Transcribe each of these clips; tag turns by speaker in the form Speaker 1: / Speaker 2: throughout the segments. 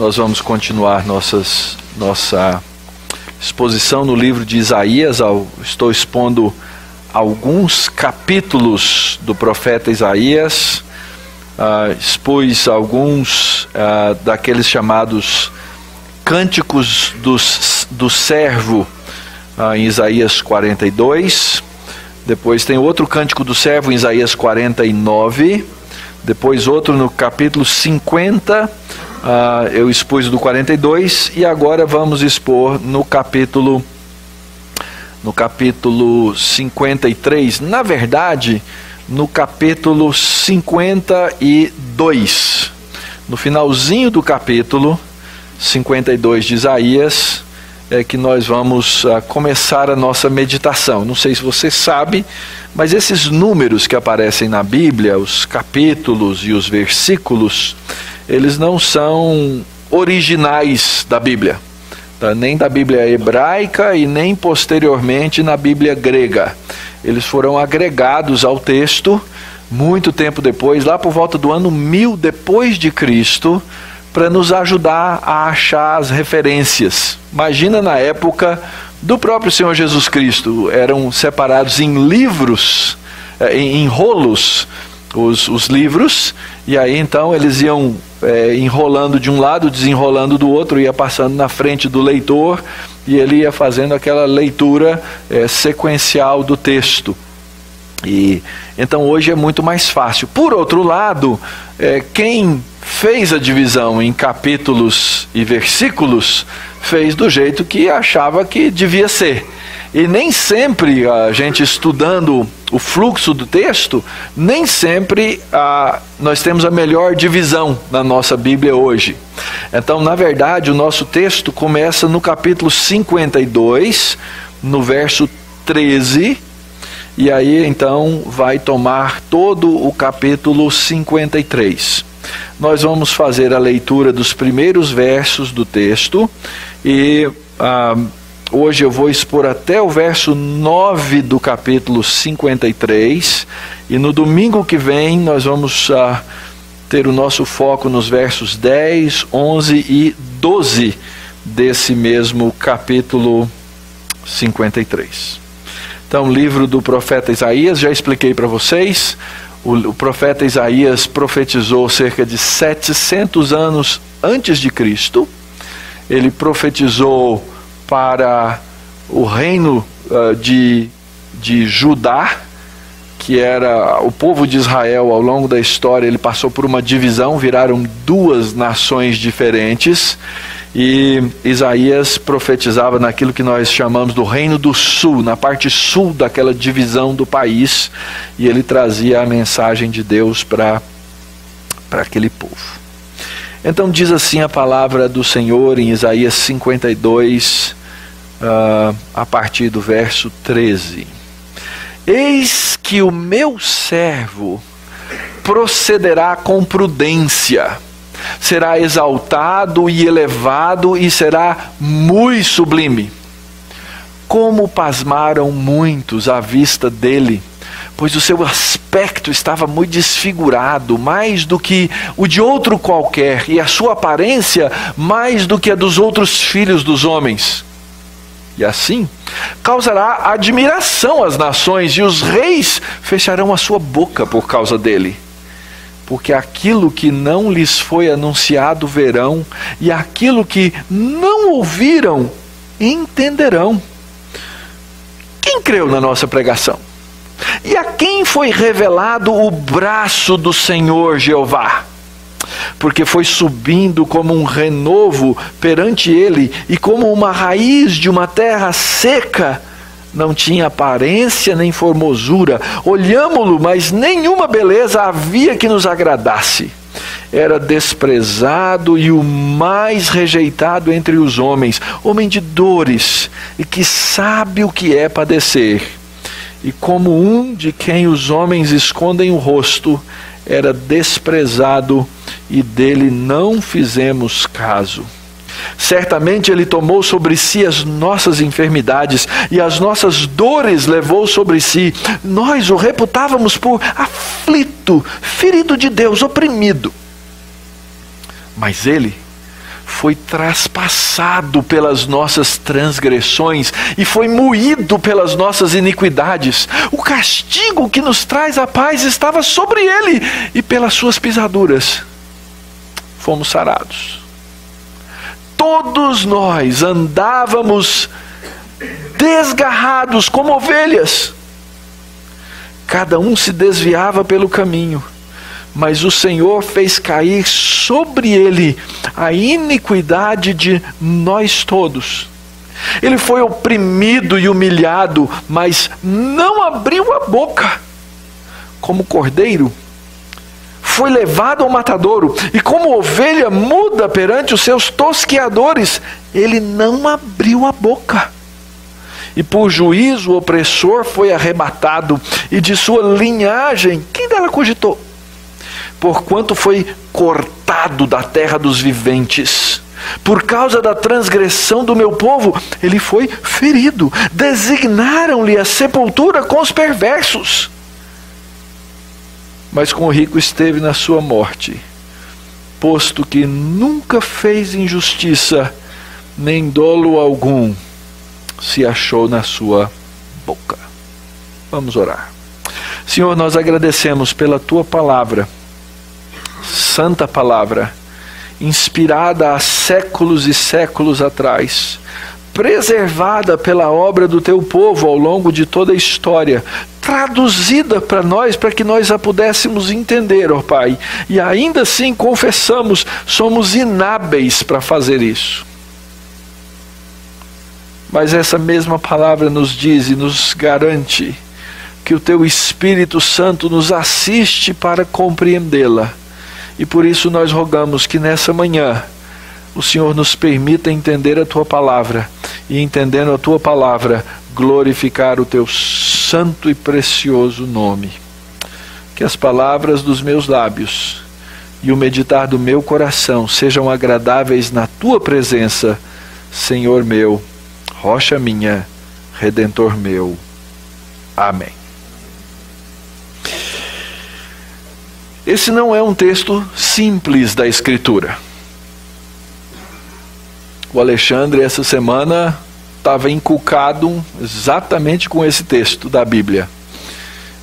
Speaker 1: Nós vamos continuar nossa exposição no livro de Isaías. Estou expondo alguns capítulos do profeta Isaías. Expus alguns daqueles chamados cânticos do servo em Isaías 42. Depois tem outro cântico do servo em Isaías 49. Depois outro no capítulo 50. Eu expus do 42 e agora vamos expor no capítulo 53. Na verdade, no capítulo 52. No finalzinho do capítulo 52 de Isaías é que nós vamos começar a nossa meditação. Não sei se você sabe, mas esses números que aparecem na Bíblia, os capítulos e os versículos, eles não são originais da Bíblia, tá? Nem da Bíblia hebraica e nem posteriormente na Bíblia grega. Eles foram agregados ao texto muito tempo depois, lá por volta do ano 1000 depois de Cristo, para nos ajudar a achar as referências. Imagina na época do próprio Senhor Jesus Cristo, eram separados em livros, em rolos, os livros, e aí então eles iam enrolando de um lado, desenrolando do outro, ia passando na frente do leitor, e ele ia fazendo aquela leitura sequencial do texto. E então hoje é muito mais fácil. Por outro lado, quem fez a divisão em capítulos e versículos fez do jeito que achava que devia ser. E nem sempre a gente estudando o fluxo do texto, nem sempre nós temos a melhor divisão na nossa Bíblia hoje. Então, na verdade, o nosso texto começa no capítulo 52, no verso 13, e aí então vai tomar todo o capítulo 53. Nós vamos fazer a leitura dos primeiros versos do texto e hoje eu vou expor até o verso 9 do capítulo 53 e no domingo que vem nós vamos ter o nosso foco nos versos 10, 11 e 12 desse mesmo capítulo 53. Então, livro do profeta Isaías, já expliquei para vocês, o profeta Isaías profetizou cerca de 700 anos antes de Cristo. Ele profetizou para o reino de Judá, que era o povo de Israel. Ao longo da história ele passou por uma divisão, viraram duas nações diferentes, e Isaías profetizava naquilo que nós chamamos do reino do sul, na parte sul daquela divisão do país, e ele trazia a mensagem de Deus para aquele povo. Então diz assim a palavra do Senhor em Isaías 52, a partir do verso 13. Eis que o meu servo procederá com prudência, será exaltado e elevado e será muito sublime. Como pasmaram muitos à vista dele, pois o seu aspecto estava muito desfigurado, mais do que o de outro qualquer, e a sua aparência mais do que a dos outros filhos dos homens. E assim causará admiração às nações, e os reis fecharão a sua boca por causa dele. Porque aquilo que não lhes foi anunciado verão, e aquilo que não ouviram entenderão. Quem creu na nossa pregação? E a quem foi revelado o braço do Senhor Jeová? Porque foi subindo como um renovo perante ele, e como uma raiz de uma terra seca. Não tinha aparência nem formosura. Olhámo-lo, mas nenhuma beleza havia que nos agradasse. Era desprezado e o mais rejeitado entre os homens, homem de dores, e que sabe o que é padecer. E como um de quem os homens escondem o rosto, era desprezado, e dele não fizemos caso. Certamente ele tomou sobre si as nossas enfermidades, e as nossas dores levou sobre si. Nós o reputávamos por aflito, ferido de Deus, oprimido. Mas ele foi traspassado pelas nossas transgressões e foi moído pelas nossas iniquidades. O castigo que nos traz a paz estava sobre ele, e pelas suas pisaduras fomos sarados. Todos nós andávamos desgarrados como ovelhas. Cada um se desviava pelo caminho, mas o Senhor fez cair sobre ele a iniquidade de nós todos. Ele foi oprimido e humilhado, mas não abriu a boca. Como cordeiro, foi levado ao matadouro, e como ovelha muda perante os seus tosqueadores, ele não abriu a boca. E por juízo o opressor foi arrebatado, e de sua linhagem quem dela cogitou? Porquanto foi cortado da terra dos viventes. Por causa da transgressão do meu povo, ele foi ferido. Designaram-lhe a sepultura com os perversos. Mas com o rico esteve na sua morte, posto que nunca fez injustiça, nem dolo algum se achou na sua boca. Vamos orar. Senhor, nós agradecemos pela tua palavra, santa palavra, inspirada há séculos e séculos atrás, preservada pela obra do teu povo ao longo de toda a história, traduzida para nós, para que nós a pudéssemos entender, ó Pai. E ainda assim confessamos, somos inábeis para fazer isso. Mas essa mesma palavra nos diz e nos garante que o teu Espírito Santo nos assiste para compreendê-la. E por isso nós rogamos que nessa manhã o Senhor nos permita entender a tua palavra, e entendendo a tua palavra, glorificar o teu santo e precioso nome. Que as palavras dos meus lábios e o meditar do meu coração sejam agradáveis na tua presença, Senhor meu, rocha minha, Redentor meu. Amém. Esse não é um texto simples da Escritura. O Alexandre, essa semana, estava inculcado exatamente com esse texto da Bíblia.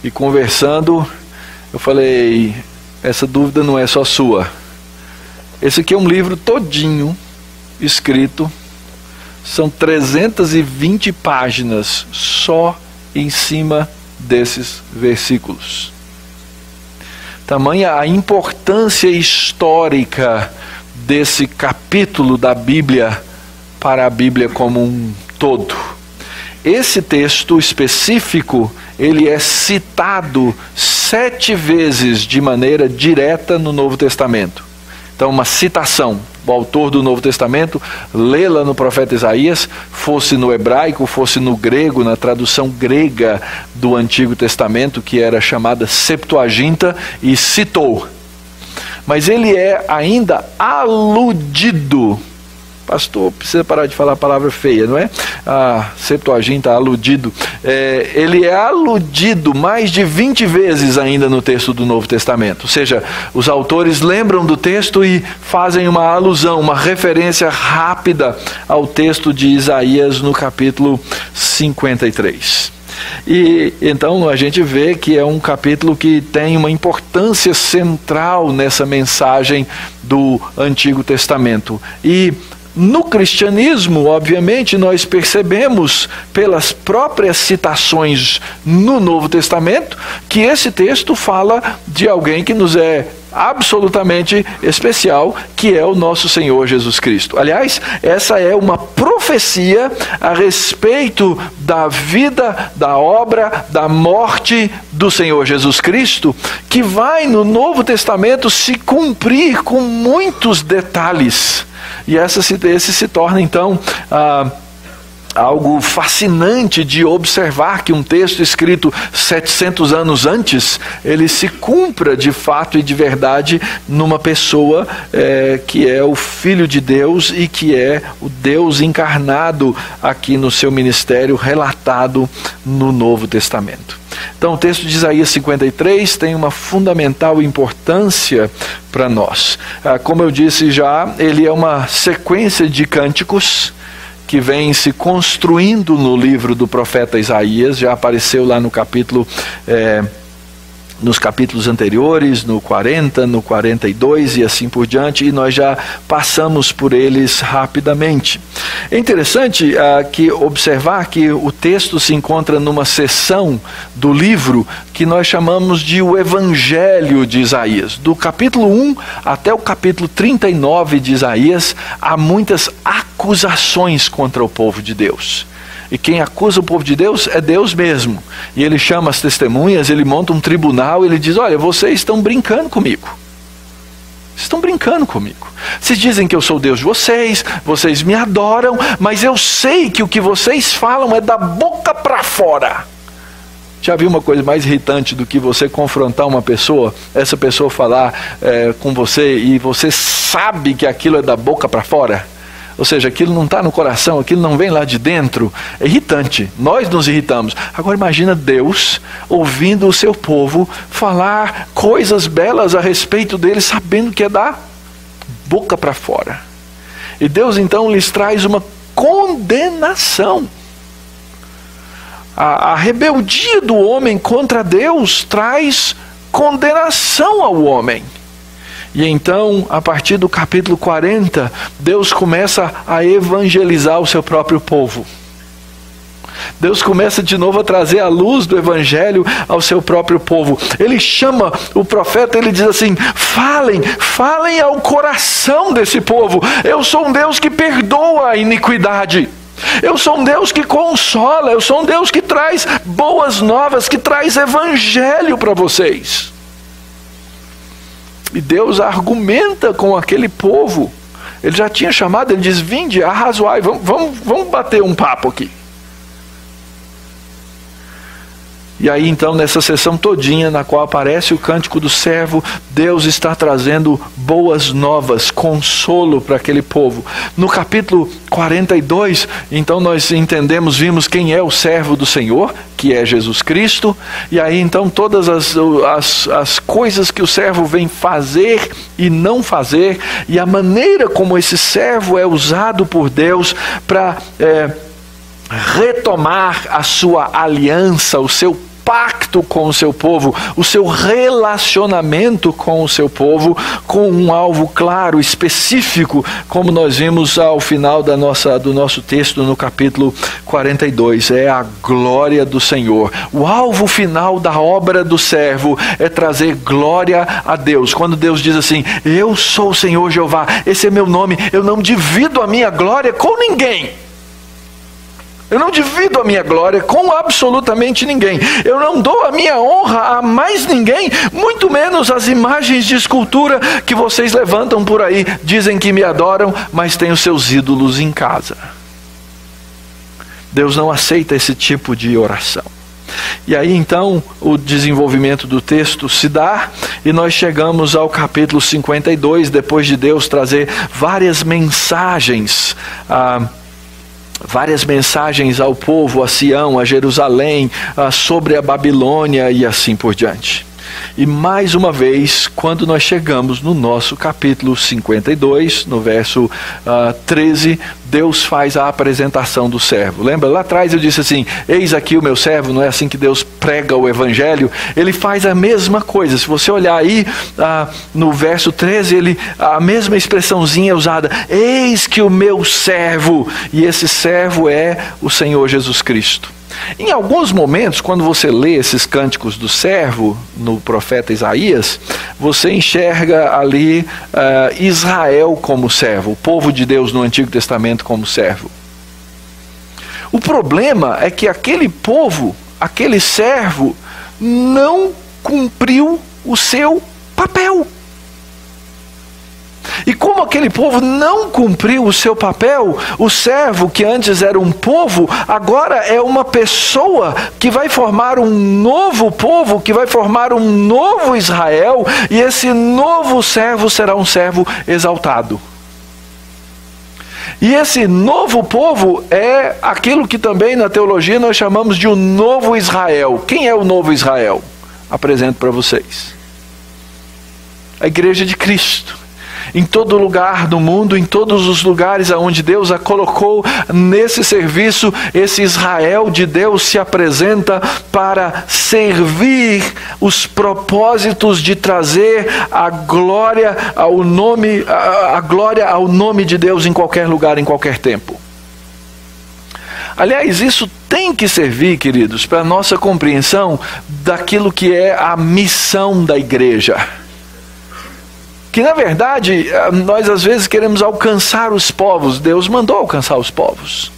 Speaker 1: E conversando, eu falei, essa dúvida não é só sua. Esse aqui é um livro todinho escrito, são 320 páginas só em cima desses versículos. Tamanha a importância histórica desse capítulo da Bíblia para a Bíblia como um todo. Esse texto específico, ele é citado 7 vezes de maneira direta no Novo Testamento. Então, uma citação. O autor do Novo Testamento lê-la no profeta Isaías, fosse no hebraico, fosse no grego, na tradução grega do Antigo Testamento, que era chamada Septuaginta, e citou. Mas ele é ainda aludido. Pastor, precisa parar de falar a palavra feia, não é? Septuaginta, aludido. Ele é aludido mais de 20 vezes ainda no texto do Novo Testamento. Ou seja, os autores lembram do texto e fazem uma alusão, uma referência rápida ao texto de Isaías no capítulo 53. E então a gente vê que é um capítulo que tem uma importância central nessa mensagem do Antigo Testamento. E no cristianismo, obviamente, nós percebemos pelas próprias citações no Novo Testamento que esse texto fala de alguém que nos é absolutamente especial, que é o nosso Senhor Jesus Cristo. Aliás, essa é uma profecia a respeito da vida, da obra, da morte do Senhor Jesus Cristo, que vai no Novo Testamento se cumprir com muitos detalhes. E esse se torna então algo fascinante de observar que um texto escrito 700 anos antes, ele se cumpra de fato e de verdade numa pessoa que é o Filho de Deus e que é o Deus encarnado aqui no seu ministério relatado no Novo Testamento. Então o texto de Isaías 53 tem uma fundamental importância para nós. Como eu disse já, ele é uma sequência de cânticos que vem se construindo no livro do profeta Isaías. Já apareceu lá no capítulo, nos capítulos anteriores, no 40, no 42 e assim por diante, e nós já passamos por eles rapidamente. É interessante observar que o texto se encontra numa seção do livro que nós chamamos de o Evangelho de Isaías. Do capítulo 1 até o capítulo 39 de Isaías, há muitas acusações contra o povo de Deus. E quem acusa o povo de Deus é Deus mesmo. E ele chama as testemunhas, ele monta um tribunal, ele diz: olha, vocês estão brincando comigo. Vocês estão brincando comigo. Vocês dizem que eu sou o Deus de vocês, vocês me adoram, mas eu sei que o que vocês falam é da boca para fora. Já viu uma coisa mais irritante do que você confrontar uma pessoa, essa pessoa falar com você e você sabe que aquilo é da boca para fora? Ou seja, aquilo não está no coração, aquilo não vem lá de dentro. É irritante, nós nos irritamos. Agora imagina Deus ouvindo o seu povo falar coisas belas a respeito dele, sabendo que é da boca para fora. E Deus então lhes traz uma condenação. A rebeldia do homem contra Deus traz condenação ao homem. E então, a partir do capítulo 40, Deus começa a evangelizar o seu próprio povo. Deus começa de novo a trazer a luz do Evangelho ao seu próprio povo. Ele chama o profeta, ele diz assim: falem ao coração desse povo. Eu sou um Deus que perdoa a iniquidade. Eu sou um Deus que consola. Eu sou um Deus que traz boas novas, que traz Evangelho para vocês. E Deus argumenta com aquele povo. Ele já tinha chamado, ele diz: vinde, arrazoai, vamos bater um papo aqui. E aí então, nessa sessão todinha, na qual aparece o cântico do servo, Deus está trazendo boas novas, consolo para aquele povo. No capítulo 42, então nós vimos quem é o servo do Senhor, que é Jesus Cristo. E aí então todas as coisas que o servo vem fazer e não fazer, e a maneira como esse servo é usado por Deus para retomar a sua aliança, o seu pacto com o seu povo, o seu relacionamento com o seu povo, com um alvo claro, específico, como nós vimos ao final do nosso texto no capítulo 42, é a glória do Senhor. O alvo final da obra do servo é trazer glória a Deus. Quando Deus diz assim: eu sou o Senhor Jeová, esse é meu nome, eu não divido a minha glória com ninguém. Eu não divido a minha glória com absolutamente ninguém. Eu não dou a minha honra a mais ninguém, muito menos as imagens de escultura que vocês levantam por aí. Dizem que me adoram, mas têm os seus ídolos em casa. Deus não aceita esse tipo de oração. E aí então o desenvolvimento do texto se dá, e nós chegamos ao capítulo 52, depois de Deus trazer várias mensagens ao povo, a Sião, a Jerusalém, sobre a Babilônia e assim por diante. E mais uma vez, quando nós chegamos no nosso capítulo 52, no verso 13, Deus faz a apresentação do servo. Lembra? Lá atrás eu disse assim: eis aqui o meu servo. Não é assim que Deus prega o Evangelho? Ele faz a mesma coisa. Se você olhar aí no verso 13, a mesma expressãozinha é usada: eis que o meu servo. E esse servo é o Senhor Jesus Cristo. Em alguns momentos, quando você lê esses cânticos do servo no profeta Isaías, você enxerga ali Israel como servo, o povo de Deus no Antigo Testamento como servo. O problema é que aquele povo, aquele servo, não cumpriu o seu papel. E como aquele povo não cumpriu o seu papel, o servo, que antes era um povo, agora é uma pessoa que vai formar um novo povo, que vai formar um novo Israel, e esse novo servo será um servo exaltado. E esse novo povo é aquilo que também na teologia nós chamamos de um novo Israel. Quem é o novo Israel? Apresento para vocês. A igreja de Cristo. Em todo lugar do mundo, em todos os lugares onde Deus a colocou nesse serviço, esse Israel de Deus se apresenta para servir os propósitos de trazer a glória ao nome de Deus em qualquer lugar, em qualquer tempo. Aliás, isso tem que servir, queridos, para a nossa compreensão daquilo que é a missão da igreja. Que na verdade, nós às vezes queremos alcançar os povos. Deus mandou alcançar os povos.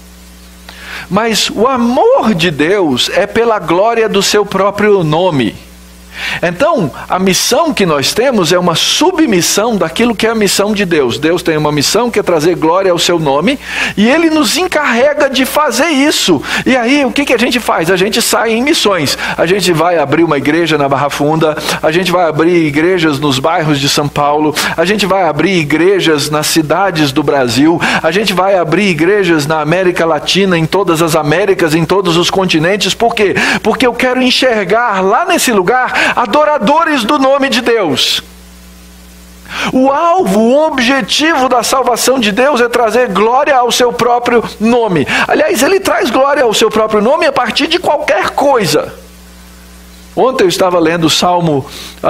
Speaker 1: Mas o amor de Deus é pela glória do seu próprio nome. Então, a missão que nós temos é uma submissão daquilo que é a missão de Deus. Deus tem uma missão que é trazer glória ao seu nome, e Ele nos encarrega de fazer isso. E aí, o que a gente faz? A gente sai em missões. A gente vai abrir uma igreja na Barra Funda, a gente vai abrir igrejas nos bairros de São Paulo, a gente vai abrir igrejas nas cidades do Brasil, a gente vai abrir igrejas na América Latina, em todas as Américas, em todos os continentes. Por quê? Porque eu quero enxergar lá nesse lugar adoradores do nome de Deus. O alvo, o objetivo da salvação de Deus é trazer glória ao seu próprio nome. Aliás, Ele traz glória ao seu próprio nome a partir de qualquer coisa. Ontem eu estava lendo o Salmo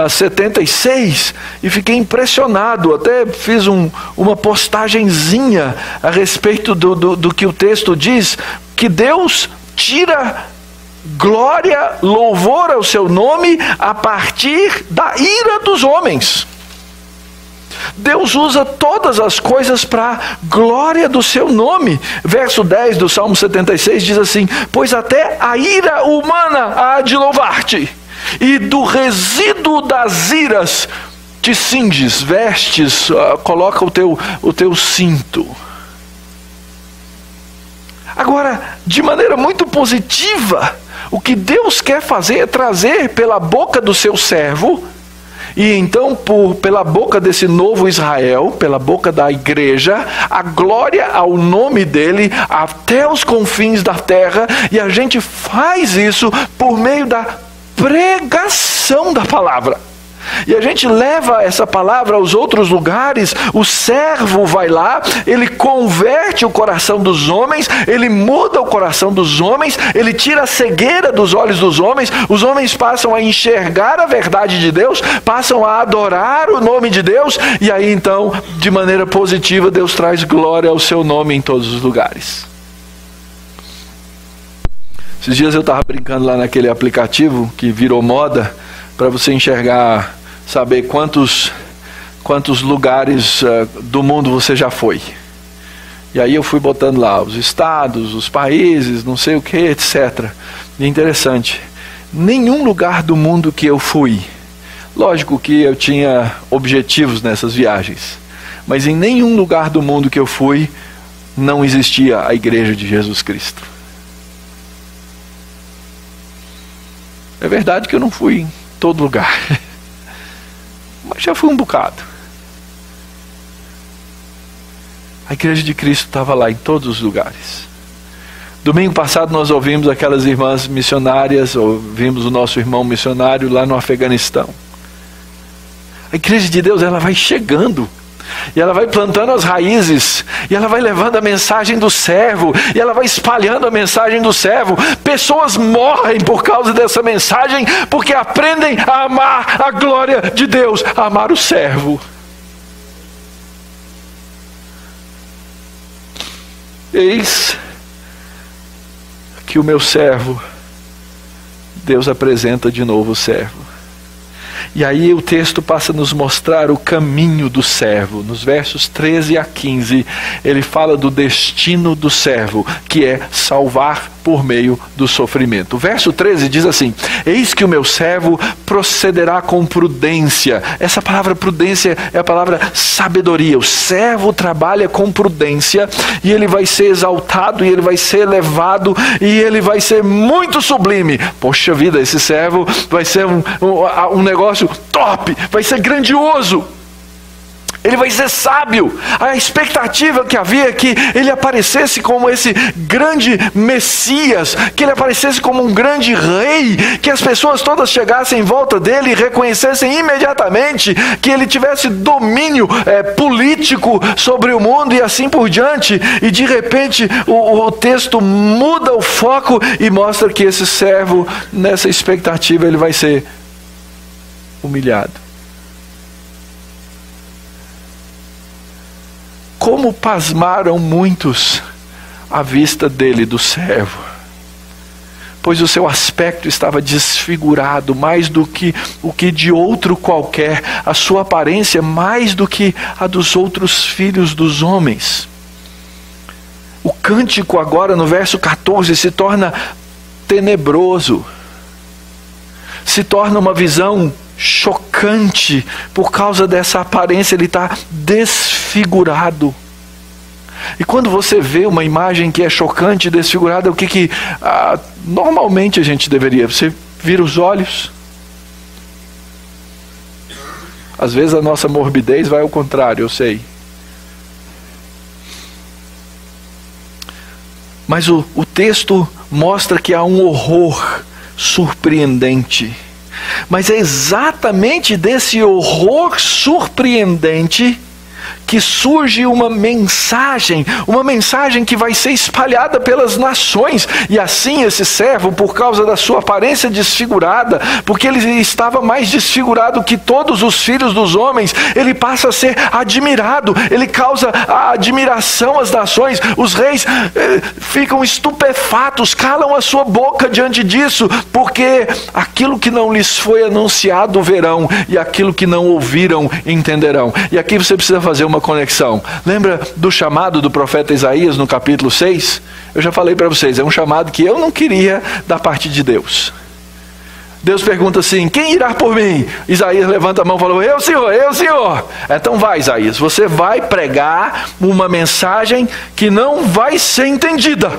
Speaker 1: 76 e fiquei impressionado. Até fiz uma postagenzinha a respeito do que o texto diz, que Deus tira glória, louvor ao seu nome a partir da ira dos homens. Deus usa todas as coisas para glória do seu nome. Verso 10 do Salmo 76 diz assim: pois até a ira humana há de louvar-te, e do resíduo das iras te cinges, vestes, coloca o teu cinto. Agora, de maneira muito positiva, o que Deus quer fazer é trazer pela boca do seu servo, e então pela boca desse novo Israel, pela boca da igreja, a glória ao nome dele até os confins da terra. E a gente faz isso por meio da pregação da palavra. E a gente leva essa palavra aos outros lugares. O servo vai lá, ele converte o coração dos homens, ele muda o coração dos homens, ele tira a cegueira dos olhos dos homens. Os homens passam a enxergar a verdade de Deus, passam a adorar o nome de Deus, e aí então, de maneira positiva, Deus traz glória ao seu nome em todos os lugares. Esses dias eu estava brincando lá naquele aplicativo que virou moda, para você enxergar, saber quantos lugares do mundo você já foi. E aí eu fui botando lá os estados, os países, não sei o que, etc. E é interessante, nenhum lugar do mundo que eu fui, lógico que eu tinha objetivos nessas viagens, mas em nenhum lugar do mundo que eu fui, não existia a Igreja de Jesus Cristo. É verdade que eu não fui em todo lugar, mas já fui um bocado. A Igreja de Cristo estava lá em todos os lugares. Domingo passado nós ouvimos aquelas irmãs missionárias, ouvimos o nosso irmão missionário lá no Afeganistão. A Igreja de Deus, ela vai chegando, e ela vai plantando as raízes, e ela vai levando a mensagem do servo, e ela vai espalhando a mensagem do servo. Pessoas morrem por causa dessa mensagem, porque aprendem a amar a glória de Deus, a amar o servo. Eis que o meu servo, Deus apresenta de novo o servo. E aí o texto passa a nos mostrar o caminho do servo. Nos versos 13 a 15, ele fala do destino do servo, que é salvar por meio do sofrimento. O verso 13 diz assim: eis que o meu servo procederá com prudência. Essa palavra prudência é a palavra sabedoria. O servo trabalha com prudência, e ele vai ser exaltado, e ele vai ser elevado, e ele vai ser muito sublime. Poxa vida, esse servo vai ser um negócio top, vai ser grandioso. Ele vai ser sábio. A expectativa que havia é que ele aparecesse como esse grande Messias, que ele aparecesse como um grande rei, que as pessoas todas chegassem em volta dele e reconhecessem imediatamente que ele tivesse domínio político sobre o mundo e assim por diante. E de repente o texto muda o foco e mostra que esse servo, nessa expectativa, ele vai ser humilhado. Como pasmaram muitos à vista dele, do servo, pois o seu aspecto estava desfigurado mais do que o que de outro qualquer, a sua aparência mais do que a dos outros filhos dos homens. O cântico agora no verso 14 se torna tenebroso, se torna uma visão chocante por causa dessa aparência. Ele está desfigurado. E quando você vê uma imagem que é chocante, desfigurada, o que normalmente a gente deveria? Você vira os olhos. Às vezes a nossa morbidez vai ao contrário, eu sei. Mas o texto mostra que há um horror surpreendente. Mas é exatamente desse horror surpreendente que surge uma mensagem que vai ser espalhada pelas nações. E assim esse servo, por causa da sua aparência desfigurada, porque ele estava mais desfigurado que todos os filhos dos homens, ele passa a ser admirado, ele causa a admiração às nações. Os reis ficam estupefatos, calam a sua boca diante disso, porque aquilo que não lhes foi anunciado verão, e aquilo que não ouviram entenderão. E aqui você precisa fazer uma conexão. Lembra do chamado do profeta Isaías no capítulo 6? Eu já falei para vocês, é um chamado que eu não queria da parte de Deus. Deus pergunta assim: quem irá por mim? Isaías levanta a mão e falou: eu, Senhor, eu, Senhor. Então vai, Isaías, você vai pregar uma mensagem que não vai ser entendida.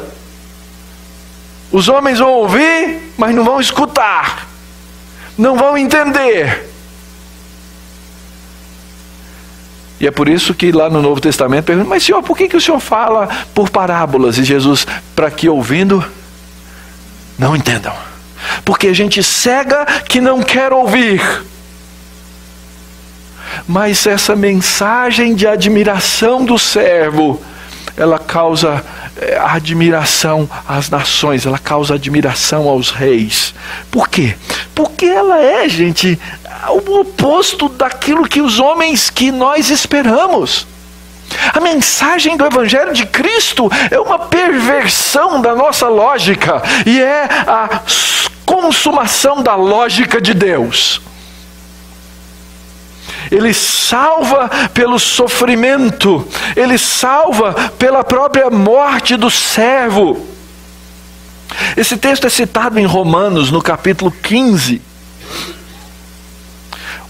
Speaker 1: Os homens vão ouvir, mas não vão escutar, não vão entender. E é por isso que lá no Novo Testamento pergunta: mas Senhor, por que o Senhor fala por parábolas? E Jesus: para que ouvindo não entendam. Porque a gente cega que não quer ouvir. Mas essa mensagem de admiração do servo, ela causa admiração às nações, ela causa admiração aos reis. Por quê? Porque ela é, gente, o oposto daquilo que os homens que nós esperamos. A mensagem do Evangelho de Cristo é uma perversão da nossa lógica e é a consumação da lógica de Deus. Ele salva pelo sofrimento, ele salva pela própria morte do servo. Esse texto é citado em Romanos, no capítulo 15.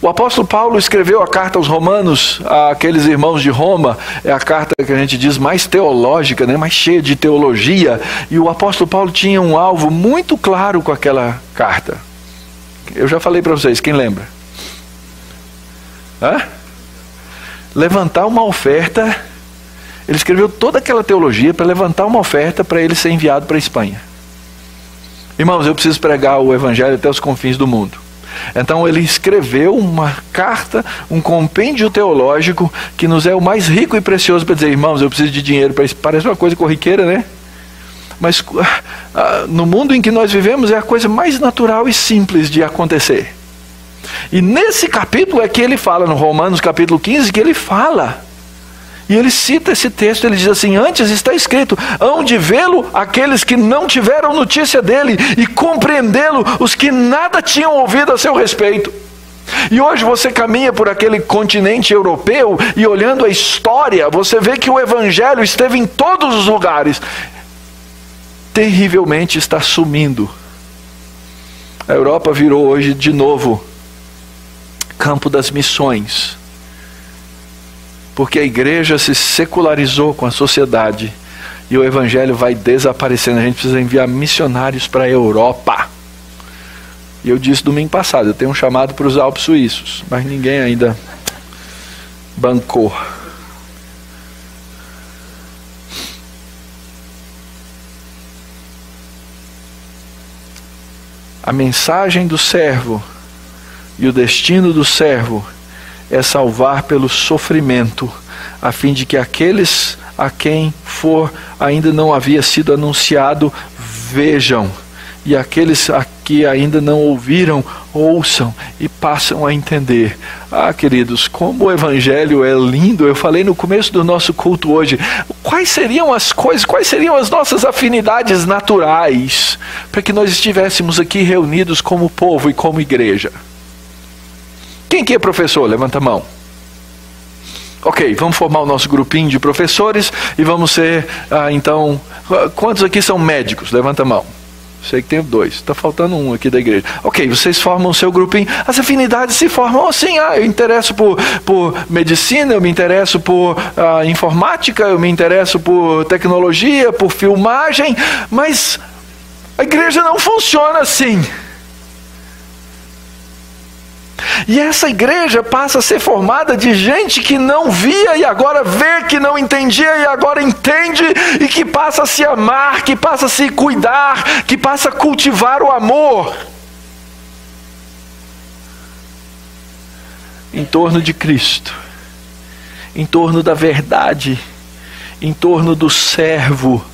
Speaker 1: O apóstolo Paulo escreveu a carta aos Romanos, àqueles irmãos de Roma. É a carta que a gente diz mais teológica, né? Mais cheia de teologia. E o apóstolo Paulo tinha um alvo muito claro com aquela carta. Eu já falei para vocês, quem lembra? Levantar uma oferta. Ele escreveu toda aquela teologia para levantar uma oferta para ele ser enviado para a Espanha. Irmãos, eu preciso pregar o Evangelho até os confins do mundo. Então ele escreveu uma carta, um compêndio teológico que nos é o mais rico e precioso para dizer: irmãos, eu preciso de dinheiro para isso. Parece uma coisa corriqueira, né? Mas no mundo em que nós vivemos é a coisa mais natural e simples de acontecer. E nesse capítulo é que ele fala, no Romanos capítulo 15, que ele fala. E ele cita esse texto, ele diz assim: antes está escrito, hão de vê-lo aqueles que não tiveram notícia dele, e compreendê-lo os que nada tinham ouvido a seu respeito. E hoje você caminha por aquele continente europeu, e olhando a história, você vê que o Evangelho esteve em todos os lugares. Terrivelmente está sumindo. A Europa virou hoje de novo campo das missões. Porque a igreja se secularizou com a sociedade e o Evangelho vai desaparecendo. A gente precisa enviar missionários para a Europa. E eu disse domingo passado, eu tenho um chamado para os Alpes suíços, mas ninguém ainda bancou. A mensagem do servo e o destino do servo é salvar pelo sofrimento, a fim de que aqueles a quem for ainda não havia sido anunciado vejam, e aqueles a que ainda não ouviram ouçam e passam a entender. Ah, queridos, como o evangelho é lindo. Eu falei no começo do nosso culto hoje, quais seriam as coisas, quais seriam as nossas afinidades naturais para que nós estivéssemos aqui reunidos como povo e como igreja? Quem que é professor? Levanta a mão. Ok, vamos formar o nosso grupinho de professores e vamos ser, então, quantos aqui são médicos? Levanta a mão. Sei que tenho 2, está faltando um aqui da igreja. Ok, vocês formam o seu grupinho. As afinidades se formam assim. Eu interesso por medicina, eu me interesso por informática, eu me interesso por tecnologia, por filmagem, mas a igreja não funciona assim. E essa igreja passa a ser formada de gente que não via e agora vê, que não entendia e agora entende, e que passa a se amar, que passa a se cuidar, que passa a cultivar o amor em torno de Cristo, em torno da verdade, em torno do servo.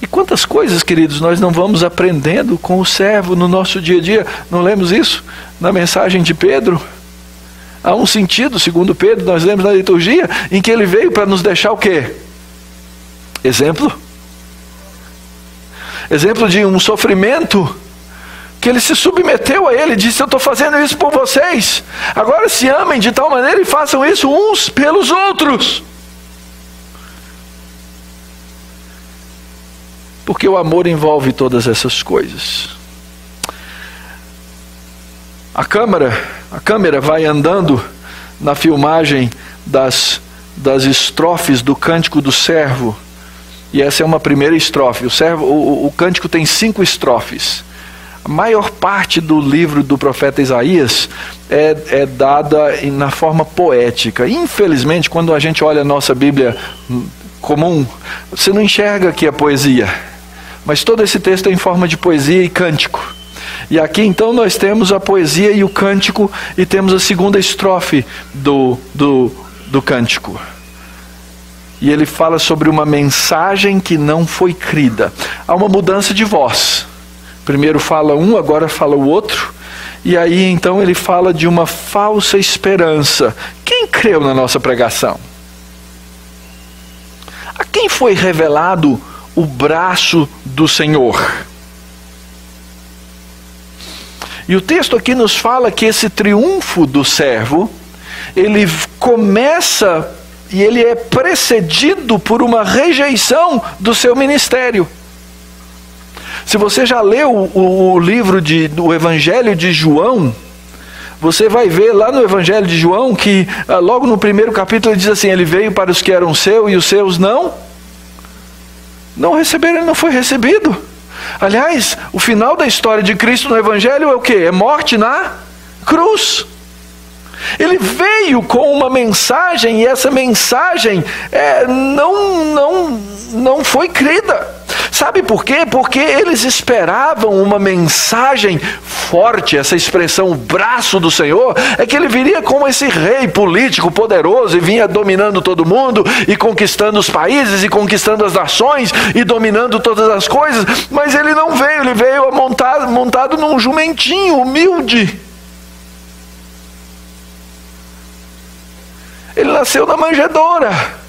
Speaker 1: E quantas coisas, queridos, nós não vamos aprendendo com o servo no nosso dia a dia. Não lemos isso na mensagem de Pedro? Há um sentido, segundo Pedro, nós lemos na liturgia, em que ele veio para nos deixar o quê? Exemplo. Exemplo de um sofrimento que ele se submeteu a ele, disse: eu estou fazendo isso por vocês. Agora se amem de tal maneira e façam isso uns pelos outros. Porque o amor envolve todas essas coisas. A câmera vai andando na filmagem das estrofes do Cântico do Servo. E essa é uma primeira estrofe. O cântico tem 5 estrofes. A maior parte do livro do profeta Isaías é dada na forma poética. Infelizmente, quando a gente olha a nossa Bíblia comum, você não enxerga aqui a poesia. Mas todo esse texto é em forma de poesia e cântico. E aqui então nós temos a poesia e o cântico, e temos a segunda estrofe do cântico. E ele fala sobre uma mensagem que não foi crida. Há uma mudança de voz. Primeiro fala um, agora fala o outro. E aí então ele fala de uma falsa esperança. Quem creu na nossa pregação? A quem foi revelado o braço do Senhor? E o texto aqui nos fala que esse triunfo do servo, ele começa e ele é precedido por uma rejeição do seu ministério. Se você já leu o livro do Evangelho de João, você vai ver lá no Evangelho de João que logo no primeiro capítulo ele diz assim: ele veio para os que eram seus e os seus não receberam, ele não foi recebido. Aliás, o final da história de Cristo no Evangelho é o quê? É morte na cruz. Ele veio com uma mensagem e essa mensagem não foi crida. Sabe por quê? Porque eles esperavam uma mensagem forte. Essa expressão, o braço do Senhor, é que ele viria como esse rei político poderoso e vinha dominando todo mundo e conquistando os países e conquistando as nações e dominando todas as coisas. Mas ele não veio, ele veio montado num jumentinho humilde. Ele nasceu na manjedoura.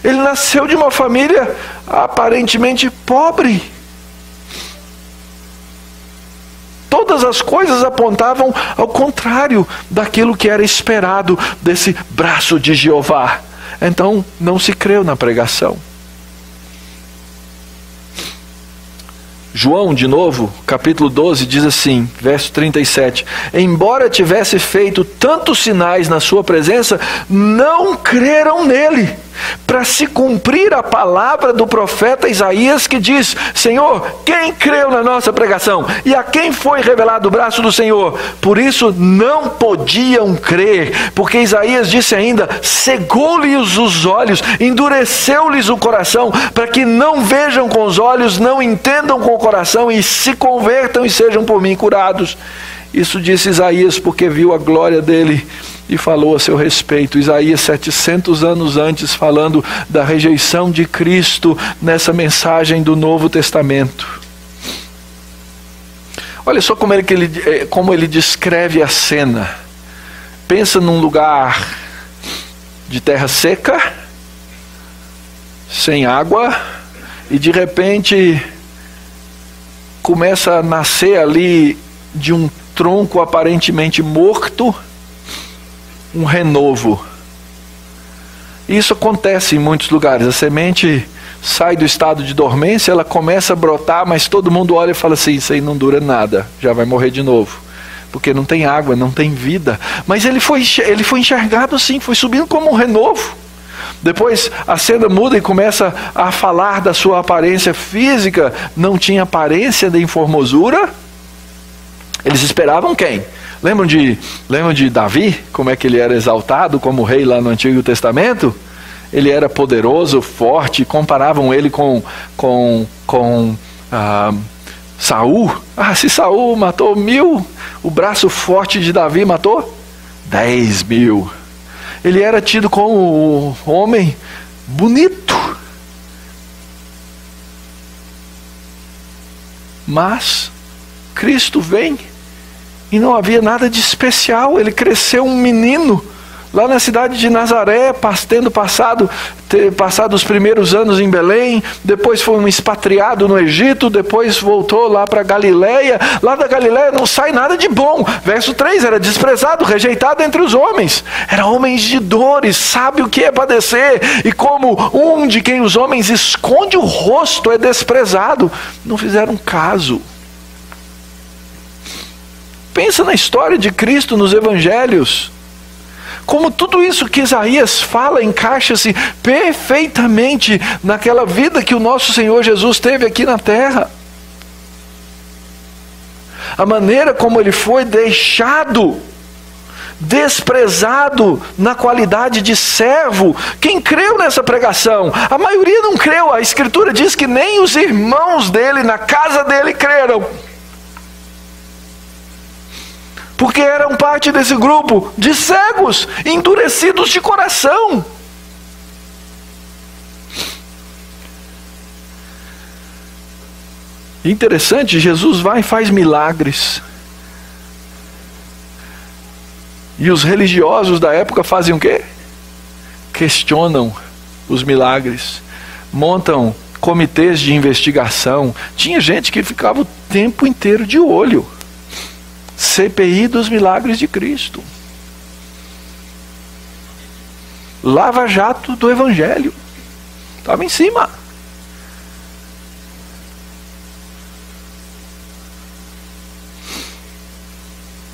Speaker 1: Ele nasceu de uma família aparentemente pobre. Todas as coisas apontavam ao contrário daquilo que era esperado desse braço de Jeová. Então não se creu na pregação. João, de novo, capítulo 12, diz assim, verso 37. Embora tivesse feito tantos sinais na sua presença, não creram nele. para se cumprir a palavra do profeta Isaías, que diz: Senhor, quem creu na nossa pregação? E a quem foi revelado o braço do Senhor? Por isso não podiam crer, porque Isaías disse ainda: cegou-lhes os olhos, endureceu-lhes o coração, para que não vejam com os olhos, não entendam com o coração, e se convertam e sejam por mim curados. Isso disse Isaías porque viu a glória dele e falou a seu respeito. Isaías 700 anos antes, falando da rejeição de Cristo nessa mensagem do Novo Testamento. Olha só como ele descreve a cena. Pensa num lugar de terra seca, sem água, e de repente começa a nascer ali de um tronco aparentemente morto um renovo. Isso acontece em muitos lugares. A semente sai do estado de dormência, ela começa a brotar, mas todo mundo olha e fala assim: isso aí não dura nada, já vai morrer de novo, porque não tem água, não tem vida. Mas ele foi enxergado assim, foi subindo como um renovo. Depois a cena muda e começa a falar da sua aparência física. Não tinha aparência de formosura. Eles esperavam quem? Lembram de Davi? Como é que ele era exaltado como rei lá no Antigo Testamento? Ele era poderoso, forte. Comparavam ele com Saul. Se Saul matou 1000, o braço forte de Davi matou 10.000. Ele era tido como um homem bonito. Mas Cristo vem e não havia nada de especial. Ele cresceu um menino lá na cidade de Nazaré, tendo passado os primeiros anos em Belém, depois foi um expatriado no Egito, depois voltou lá para Galileia. Lá da Galileia não sai nada de bom. Verso 3, era desprezado, rejeitado entre os homens. Era homem de dores, sabe o que é padecer, e como um de quem os homens esconde o rosto é desprezado. Não fizeram caso. Pensa na história de Cristo nos evangelhos. Como tudo isso que Isaías fala encaixa-se perfeitamente naquela vida que o nosso Senhor Jesus teve aqui na terra. A maneira como ele foi deixado, desprezado na qualidade de servo. Quem creu nessa pregação? A maioria não creu. A Escritura diz que nem os irmãos dele na casa dele creram, porque eram parte desse grupo de cegos, endurecidos de coração. Interessante, Jesus vai e faz milagres. E os religiosos da época fazem o quê? Questionam os milagres. Montam comitês de investigação. Tinha gente que ficava o tempo inteiro de olho. CPI dos milagres de Cristo. Lava Jato do Evangelho. Estava em cima.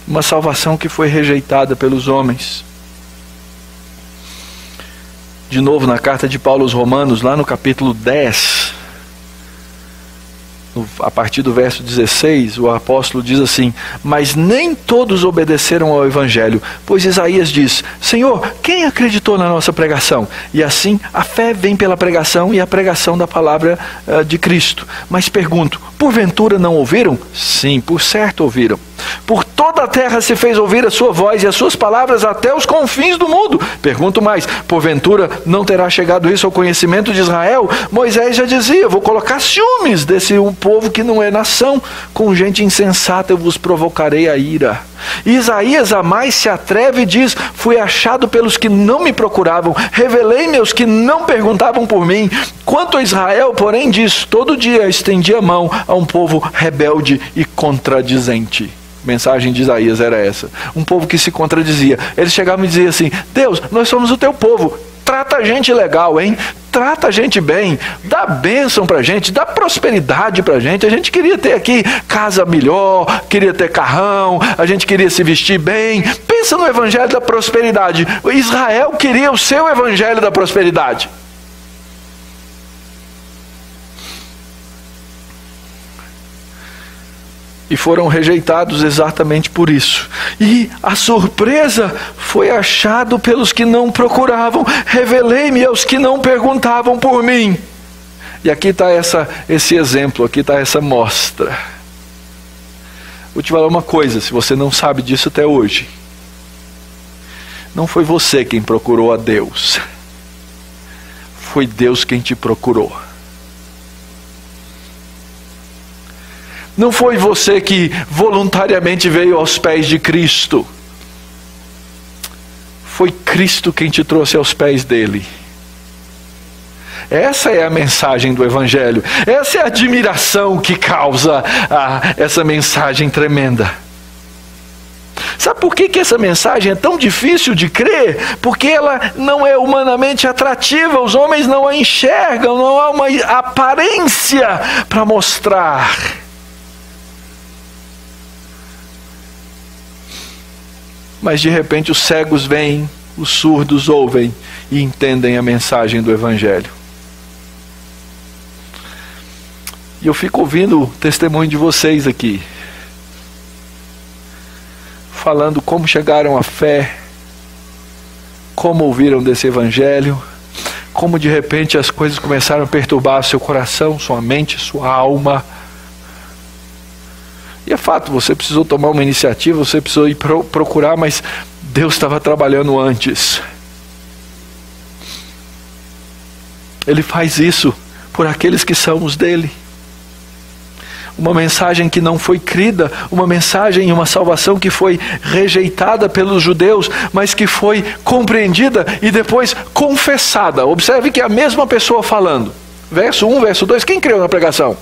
Speaker 1: Uma salvação que foi rejeitada pelos homens. De novo na carta de Paulo aos Romanos, lá no capítulo 10, a partir do verso 16, o apóstolo diz assim: mas nem todos obedeceram ao Evangelho, pois Isaías diz: Senhor, quem acreditou na nossa pregação? E assim a fé vem pela pregação, e a pregação da palavra de Cristo. Mas pergunto, porventura não ouviram? Sim, por certo ouviram. Por toda a terra se fez ouvir a sua voz e as suas palavras até os confins do mundo. Pergunto mais, porventura não terá chegado isso ao conhecimento de Israel? Moisés já dizia: vou colocar ciúmes desse povo que não é nação, com gente insensata eu vos provocarei a ira. E Isaías a mais se atreve e diz: fui achado pelos que não me procuravam, revelei-me aos que não perguntavam por mim. Quanto a Israel, porém, diz: todo dia estendi a mão a um povo rebelde e contradizente. A mensagem de Isaías era essa: um povo que se contradizia. Eles chegavam e diziam assim: Deus, nós somos o teu povo, trata a gente legal, hein? Trata a gente bem, dá bênção pra gente, dá prosperidade pra gente. A gente queria ter aqui casa melhor, queria ter carrão, a gente queria se vestir bem. Pensa no evangelho da prosperidade. Israel queria o seu evangelho da prosperidade. E foram rejeitados exatamente por isso. E a surpresa foi achado pelos que não procuravam. Revelei-me aos que não perguntavam por mim. E aqui está esse exemplo, aqui está essa mostra. Vou te falar uma coisa, se você não sabe disso até hoje. Não foi você quem procurou a Deus. Foi Deus quem te procurou. Não foi você que voluntariamente veio aos pés de Cristo. Foi Cristo quem te trouxe aos pés dele. Essa é a mensagem do Evangelho. Essa é a admiração que causa essa mensagem tremenda. Sabe por que essa mensagem é tão difícil de crer? Porque ela não é humanamente atrativa. Os homens não a enxergam. Não há uma aparência para mostrar. Mas de repente os cegos veem, os surdos ouvem e entendem a mensagem do Evangelho. E eu fico ouvindo o testemunho de vocês aqui, falando como chegaram à fé, como ouviram desse Evangelho, como de repente as coisas começaram a perturbar seu coração, sua mente, sua alma. E é fato, você precisou tomar uma iniciativa, você precisou ir procurar, mas Deus estava trabalhando antes. Ele faz isso por aqueles que são os dele. Uma mensagem que não foi crida, uma mensagem, uma salvação que foi rejeitada pelos judeus, mas que foi compreendida e depois confessada. Observe que é a mesma pessoa falando. Verso 1, verso 2, quem creu na pregação?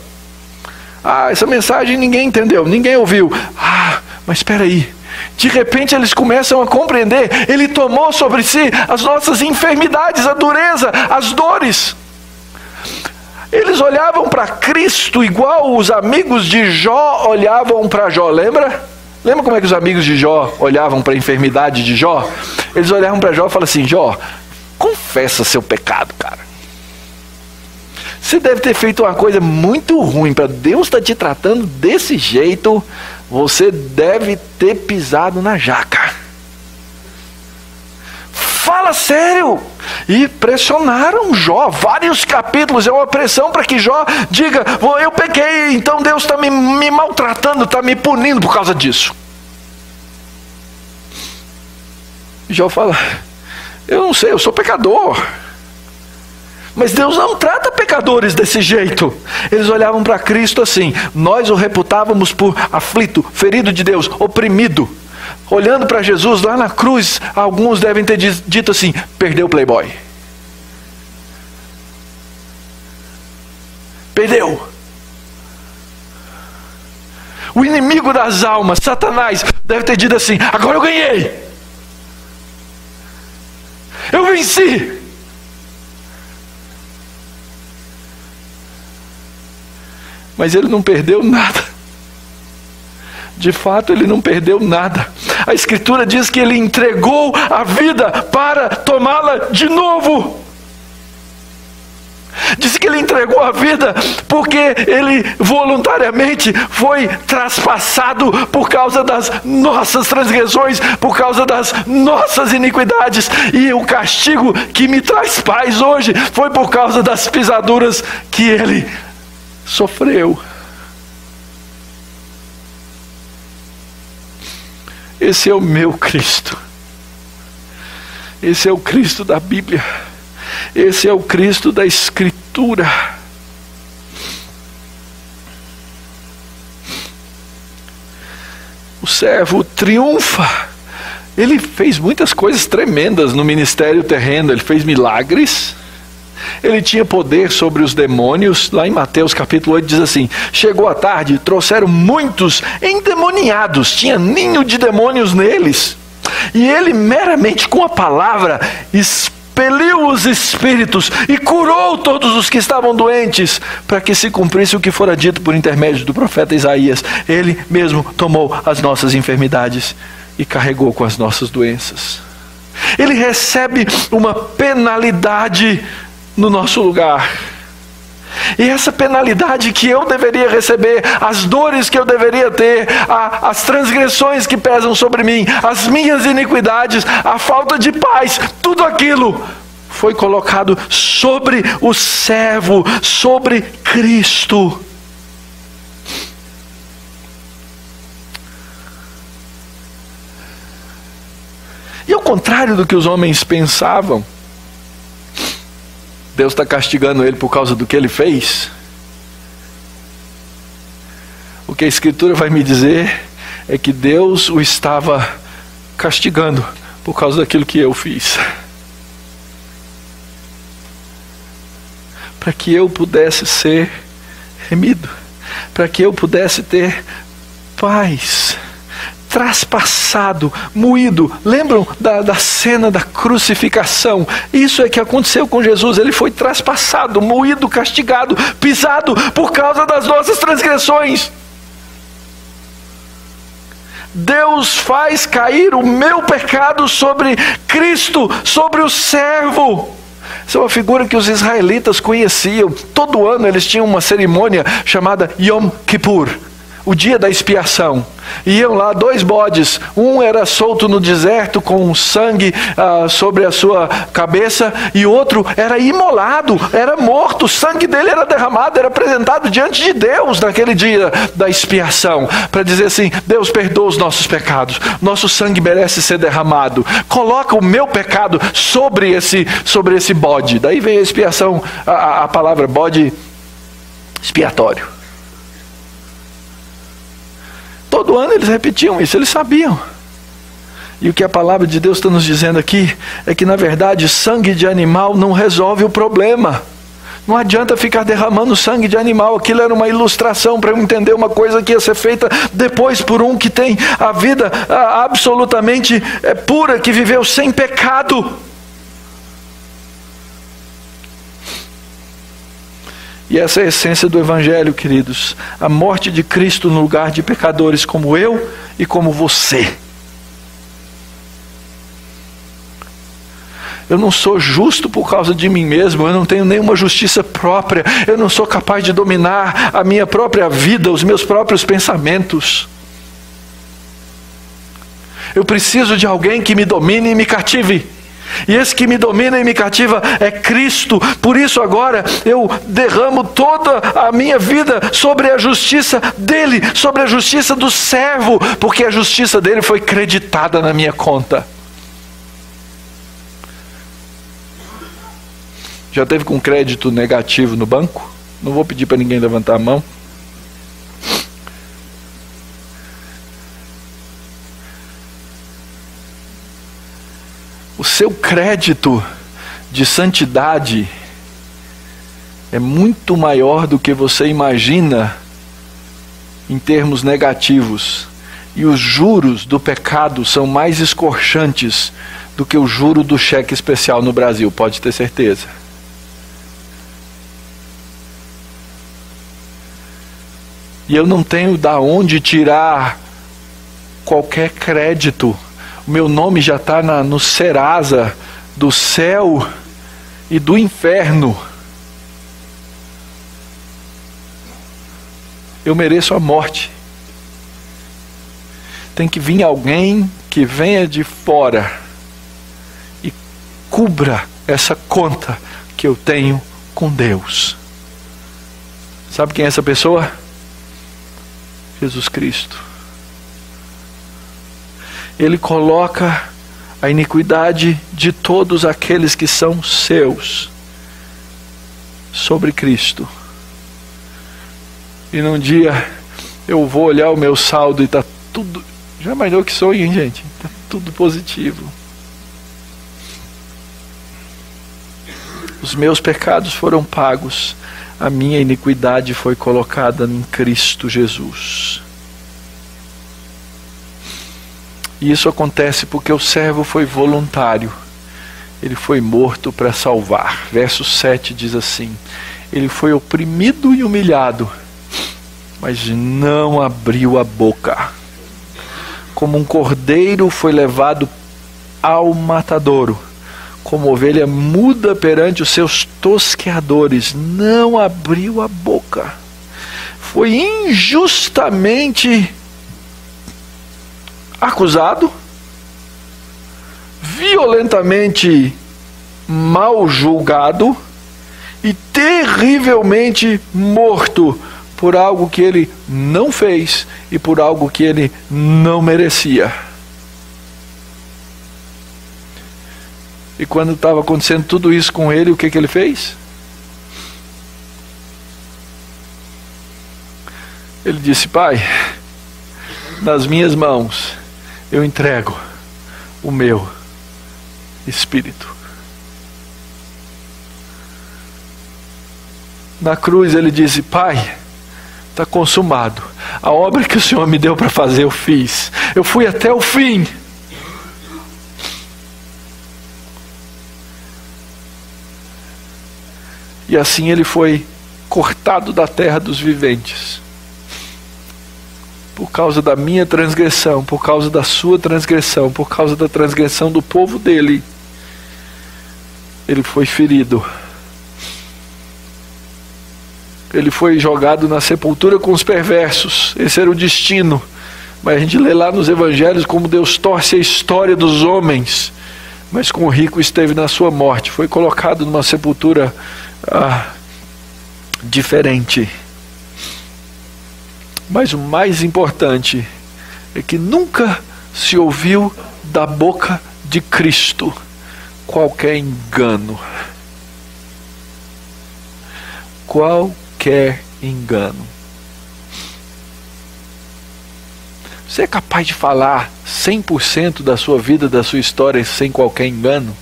Speaker 1: Essa mensagem ninguém entendeu, ninguém ouviu. Mas espera aí. De repente eles começam a compreender. Ele tomou sobre si as nossas enfermidades, a dureza, as dores. Eles olhavam para Cristo igual os amigos de Jó olhavam para Jó, lembra? Lembra como é que os amigos de Jó olhavam para a enfermidade de Jó? Eles olhavam para Jó e falavam assim: Jó, confessa seu pecado, cara. Você deve ter feito uma coisa muito ruim para Deus estar te tratando desse jeito. Você deve ter pisado na jaca. Fala sério. E pressionaram Jó, vários capítulos, é uma pressão para que Jó diga: eu pequei, então Deus está me maltratando, está me punindo por causa disso. Jó fala: eu não sei, eu sou pecador. Mas Deus não trata pecadores desse jeito. Eles olhavam para Cristo assim: nós o reputávamos por aflito, ferido de Deus, oprimido. Olhando para Jesus lá na cruz, alguns devem ter dito assim: perdeu o playboy. Perdeu. O inimigo das almas, Satanás, deve ter dito assim: agora eu ganhei. Eu venci. Mas ele não perdeu nada. De fato, ele não perdeu nada. A Escritura diz que ele entregou a vida para tomá-la de novo. Diz que ele entregou a vida porque ele voluntariamente foi traspassado por causa das nossas transgressões, por causa das nossas iniquidades. E o castigo que me traz paz hoje foi por causa das pisaduras que ele sofreu. Esse é o meu Cristo. Esse é o Cristo da Bíblia. Esse é o Cristo da Escritura. O servo triunfa. Ele fez muitas coisas tremendas no ministério terreno. Ele fez milagres. Ele tinha poder sobre os demônios. Lá em Mateus capítulo 8 diz assim: chegou a tarde, trouxeram muitos endemoniados, tinha ninho de demônios neles, e ele meramente com a palavra expulsou expeliu os espíritos e curou todos os que estavam doentes, para que se cumprisse o que fora dito por intermédio do profeta Isaías. Ele mesmo tomou as nossas enfermidades e carregou com as nossas doenças. Ele recebe uma penalidade no nosso lugar. E essa penalidade que eu deveria receber, as dores que eu deveria ter, as transgressões que pesam sobre mim, as minhas iniquidades, a falta de paz, tudo aquilo foi colocado sobre o servo, sobre Cristo. E ao contrário do que os homens pensavam, Deus está castigando ele por causa do que ele fez. O que a Escritura vai me dizer é que Deus o estava castigando por causa daquilo que eu fiz. Para que eu pudesse ser remido, para que eu pudesse ter paz. Traspassado, moído. Lembram da cena da crucificação? Isso é que aconteceu com Jesus. Ele foi traspassado, moído, castigado, pisado por causa das nossas transgressões. Deus faz cair o meu pecado sobre Cristo, sobre o servo. Essa é uma figura que os israelitas conheciam. Todo ano eles tinham uma cerimônia chamada Yom Kippur, o dia da expiação. Iam lá 2 bodes, um era solto no deserto com sangue sobre a sua cabeça, e outro era imolado, era morto, o sangue dele era derramado, era apresentado diante de Deus naquele dia da expiação, para dizer assim: Deus, perdoa os nossos pecados, nosso sangue merece ser derramado, coloca o meu pecado sobre esse bode. Daí vem a expiação, a palavra bode expiatório. Todo ano eles repetiam isso, eles sabiam. E o que a palavra de Deus está nos dizendo aqui é que, na verdade, sangue de animal não resolve o problema. Não adianta ficar derramando sangue de animal. Aquilo era uma ilustração para eu entender uma coisa que ia ser feita depois por um que tem a vida absolutamente pura, que viveu sem pecado. E essa é a essência do Evangelho, queridos. A morte de Cristo no lugar de pecadores como eu e como você. Eu não sou justo por causa de mim mesmo, eu não tenho nenhuma justiça própria, eu não sou capaz de dominar a minha própria vida, os meus próprios pensamentos. Eu preciso de alguém que me domine e me cative. E esse que me domina e me cativa é Cristo. Por isso agora eu derramo toda a minha vida sobre a justiça dele, sobre a justiça do servo, porque a justiça dele foi creditada na minha conta. Já teve com crédito negativo no banco? Não vou pedir para ninguém levantar a mão. O seu crédito de santidade é muito maior do que você imagina em termos negativos. E os juros do pecado são mais escorchantes do que o juro do cheque especial no Brasil, pode ter certeza. E eu não tenho da onde tirar qualquer crédito. O meu nome já está no Serasa do céu e do inferno. Eu mereço a morte. Tem que vir alguém que venha de fora e cubra essa conta que eu tenho com Deus. Sabe quem é essa pessoa? Jesus Cristo. Ele coloca a iniquidade de todos aqueles que são seus sobre Cristo. E num dia eu vou olhar o meu saldo e está tudo... Já imaginou que sonho, hein, gente? Está tudo positivo. Os meus pecados foram pagos. A minha iniquidade foi colocada em Cristo Jesus. E isso acontece porque o servo foi voluntário. ele foi morto para salvar. Verso 7 diz assim: ele foi oprimido e humilhado, mas não abriu a boca. Como um cordeiro foi levado ao matadouro, como ovelha muda perante os seus tosqueadores, não abriu a boca. Foi injustamente acusado, violentamente mal julgado e terrivelmente morto por algo que ele não fez e por algo que ele não merecia. E quando estava acontecendo tudo isso com ele, o que ele fez? Ele disse: Pai, nas minhas mãos eu entrego o meu espírito. Na cruz ele disse: Pai, está consumado. A obra que o Senhor me deu para fazer, eu fiz. Eu fui até o fim. E assim ele foi cortado da terra dos viventes. Por causa da minha transgressão, por causa da sua transgressão, por causa da transgressão do povo dele, ele foi ferido. Ele foi jogado na sepultura com os perversos. Esse era o destino. Mas a gente lê lá nos evangelhos como Deus torce a história dos homens. Mas com o rico esteve na sua morte. Foi colocado numa sepultura diferente. Mas o mais importante é que nunca se ouviu da boca de Cristo qualquer engano. Qualquer engano. Você é capaz de falar 100% da sua vida, da sua história sem qualquer engano?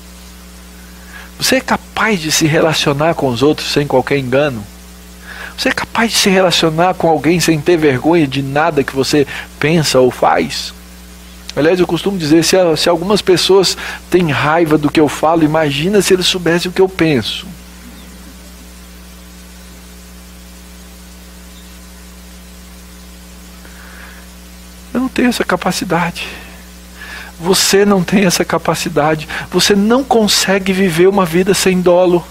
Speaker 1: Você é capaz de se relacionar com os outros sem qualquer engano? Você é capaz de se relacionar com alguém sem ter vergonha de nada que você pensa ou faz? Aliás, eu costumo dizer, se algumas pessoas têm raiva do que eu falo, imagina se eles soubessem o que eu penso. Eu não tenho essa capacidade. Você não tem essa capacidade. Você não consegue viver uma vida sem dolo.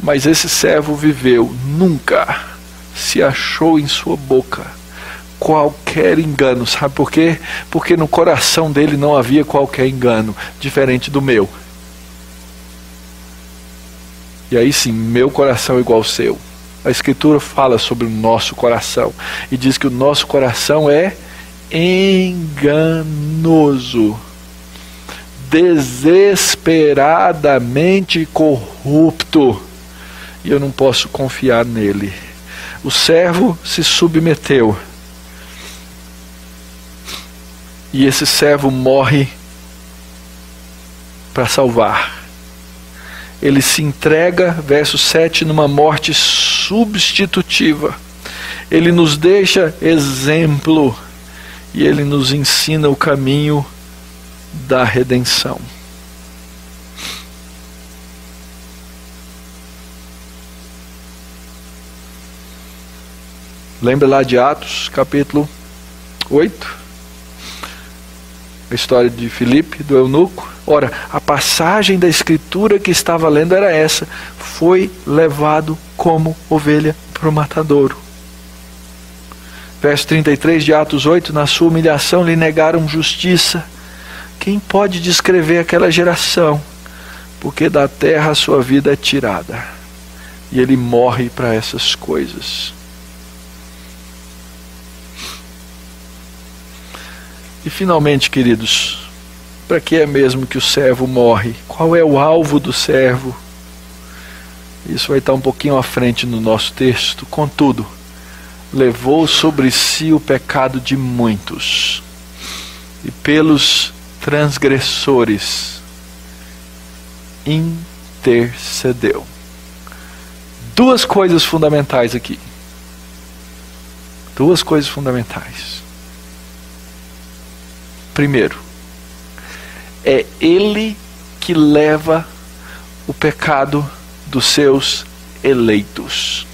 Speaker 1: Mas esse servo viveu, nunca se achou em sua boca qualquer engano. Sabe por quê? Porque no coração dele não havia qualquer engano, diferente do meu. E aí sim, meu coração é igual ao seu. A Escritura fala sobre o nosso coração e diz que o nosso coração é enganoso, desesperadamente corrupto, e eu não posso confiar nele. O servo se submeteu, e esse servo morre para salvar. Ele se entrega, verso 7, numa morte substitutiva. Ele nos deixa exemplo e ele nos ensina o caminho da redenção. Lembra lá de Atos, capítulo 8? A história de Filipe, do eunuco. Ora, a passagem da Escritura que estava lendo era essa: foi levado como ovelha para o matadouro. Verso 33 de Atos 8: na sua humilhação lhe negaram justiça. Quem pode descrever aquela geração? Porque da terra a sua vida é tirada. E ele morre para essas coisas. E finalmente, queridos, para que é mesmo que o servo morre? Qual é o alvo do servo? Isso vai estar um pouquinho à frente no nosso texto. Contudo, levou sobre si o pecado de muitos, e pelos transgressores intercedeu. Duas coisas fundamentais aqui. Duas coisas fundamentais. Primeiro, é Ele que leva o pecado dos seus eleitos.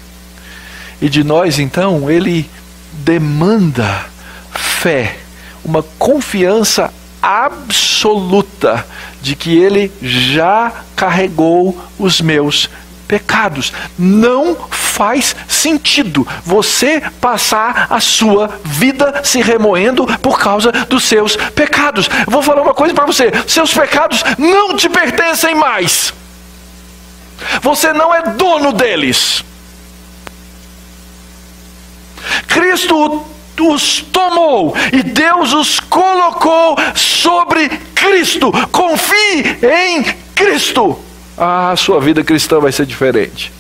Speaker 1: E de nós, então, Ele demanda fé, uma confiança absoluta de que Ele já carregou os meus pecados. Não faz sentido você passar a sua vida se remoendo por causa dos seus pecados. Eu vou falar uma coisa para você: seus pecados não te pertencem mais. Você não é dono deles. Cristo os tomou e Deus os colocou sobre Cristo. Confie em Cristo. A sua vida cristã vai ser diferente.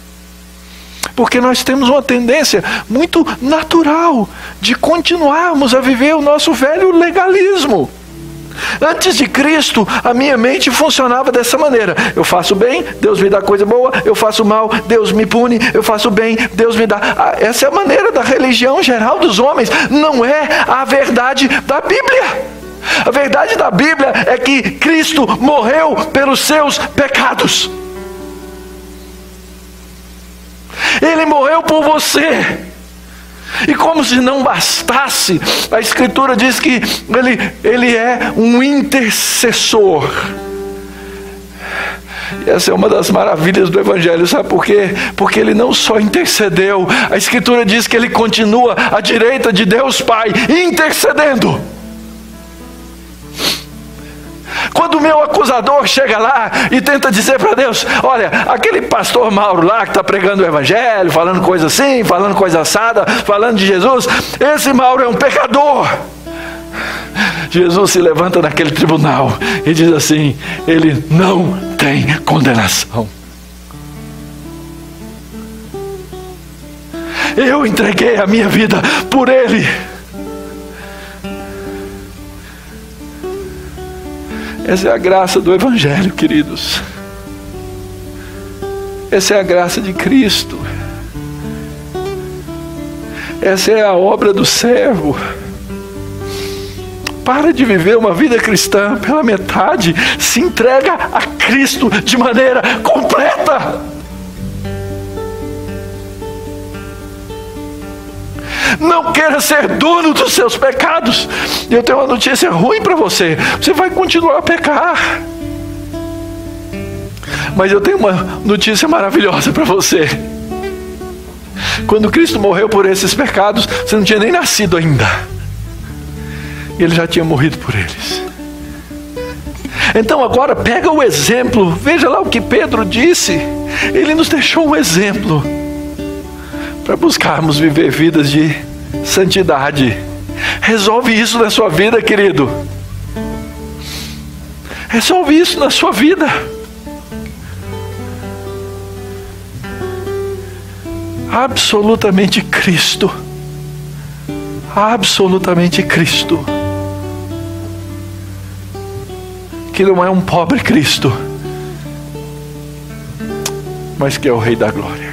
Speaker 1: Porque nós temos uma tendência muito natural de continuarmos a viver o nosso velho legalismo. Antes de Cristo, a minha mente funcionava dessa maneira: eu faço bem, Deus me dá coisa boa; eu faço mal, Deus me pune; eu faço bem, Deus me dá. Essa é a maneira da religião geral dos homens. Não é a verdade da Bíblia. A verdade da Bíblia é que Cristo morreu pelos seus pecados. Ele morreu por você. E como se não bastasse, a Escritura diz que ele é um intercessor. E essa é uma das maravilhas do Evangelho, sabe por quê? Porque Ele não só intercedeu, a Escritura diz que Ele continua à direita de Deus Pai, intercedendo. Quando o meu acusador chega lá e tenta dizer para Deus: olha, aquele pastor Mauro lá que está pregando o Evangelho, falando coisa assim, falando coisa assada, falando de Jesus, esse Mauro é um pecador. Jesus se levanta naquele tribunal e diz assim: ele não tem condenação. Eu entreguei a minha vida por ele. Essa é a graça do Evangelho, queridos. Essa é a graça de Cristo. Essa é a obra do servo. Para de viver uma vida cristã pela metade. Se entrega a Cristo de maneira completa. Não queira ser dono dos seus pecados. E eu tenho uma notícia ruim para você: você vai continuar a pecar. Mas eu tenho uma notícia maravilhosa para você: quando Cristo morreu por esses pecados, você não tinha nem nascido ainda. Ele já tinha morrido por eles. Então agora pega o exemplo. Veja lá o que Pedro disse. Ele nos deixou um exemplo para buscarmos viver vidas de santidade. Resolve isso na sua vida, querido. Resolve isso na sua vida. Absolutamente Cristo. Absolutamente Cristo. Que não é um pobre Cristo, mas que é o Rei da Glória.